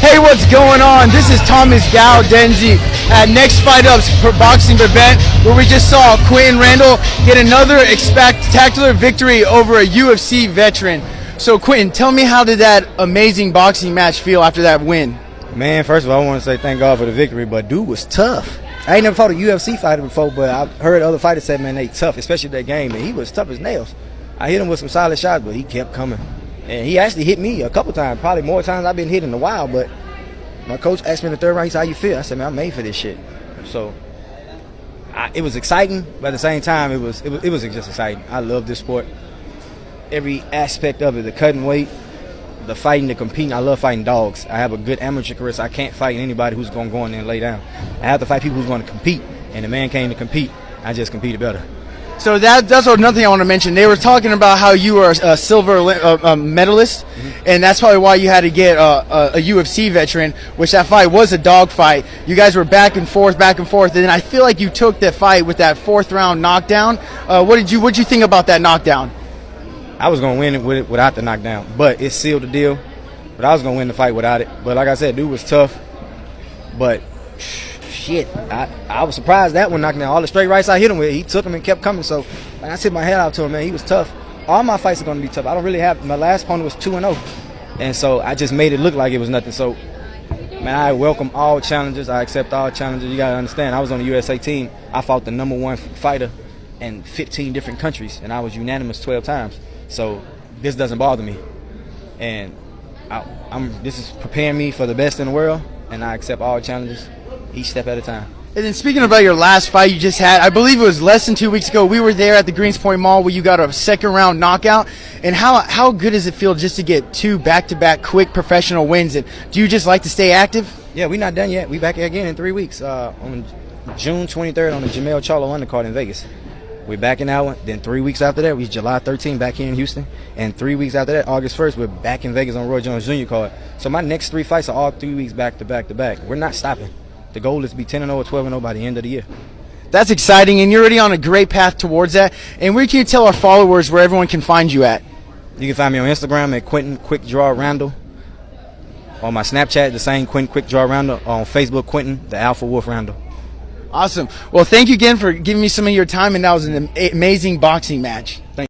Hey, what's going on? This is Thomas Denzi at Next Fight Up's boxing event, where we just saw Quinton Randall get another spectacular victory over a UFC veteran. So Quinton, tell me, how did that amazing boxing match feel after that win? Man, first of all, I want to say thank God for the victory, but dude was tough. I ain't never fought a UFC fighter before, but I heard other fighters say, man, they tough, especially that game, and he was tough as nails. I hit him with some solid shots, but he kept coming. And he actually hit me a couple times, probably more times I've been hit in a while, but my coach asked me in the third round, he said, how you feel? I said, man, I'm made for this shit. So it was exciting, but at the same time, it was just exciting. I love this sport. Every aspect of it, the cutting weight, the fighting, the competing. I love fighting dogs. I have a good amateur career, so I can't fight anybody who's going to go in there and lay down. I have to fight people who's going to compete, and the man came to compete. I just competed better. So that's another thing I want to mention. They were talking about how you were a silver medalist, and that's probably why you had to get a UFC veteran, which that fight was a dog fight. You guys were back and forth, and then I feel like you took that fight with that fourth round knockdown. What did you think about that knockdown? I was going to win it without the knockdown, but it sealed the deal. But I was going to win the fight without it. But like I said, dude was tough. But shit, I was surprised that one knocked down. All the straight rights I hit him with, he took him and kept coming. So like, I tipped my head out to him, man. He was tough. All my fights are going to be tough. I don't really have – my last opponent was 2-0. And so I just made it look like it was nothing. So, man, I welcome all challenges. I accept all challenges. You got to understand, I was on the USA team. I fought the #1 fighter in 15 different countries, and I was unanimous 12 times. So this doesn't bother me, and this is preparing me for the best in the world, and I accept all challenges each step at a time. And then speaking about your last fight you just had, I believe it was less than 2 weeks ago, we were there at the Greenspoint Mall where you got a second round knockout. And how good does it feel just to get 2 back-to-back quick professional wins? And do you just like to stay active? Yeah, we're not done yet. We back again in 3 weeks on June 23rd on the Jamel Charlo undercard in Vegas. We're back in that one. Then 3 weeks after that, we July 13th back here in Houston. And 3 weeks after that, August 1st, we're back in Vegas on Roy Jones Jr. card. So my next 3 fights are all 3 weeks back to back to back. We're not stopping. The goal is to be 10-0 or 12-0 by the end of the year. That's exciting, and you're already on a great path towards that. And where can you tell our followers where everyone can find you at? You can find me on Instagram at Quinton Quick Draw Randall. On my Snapchat, the same Quinton Quick Draw Randall. On Facebook, Quinton the Alpha Wolf Randall. Awesome. Well, thank you again for giving me some of your time, and that was an amazing boxing match. Thank you.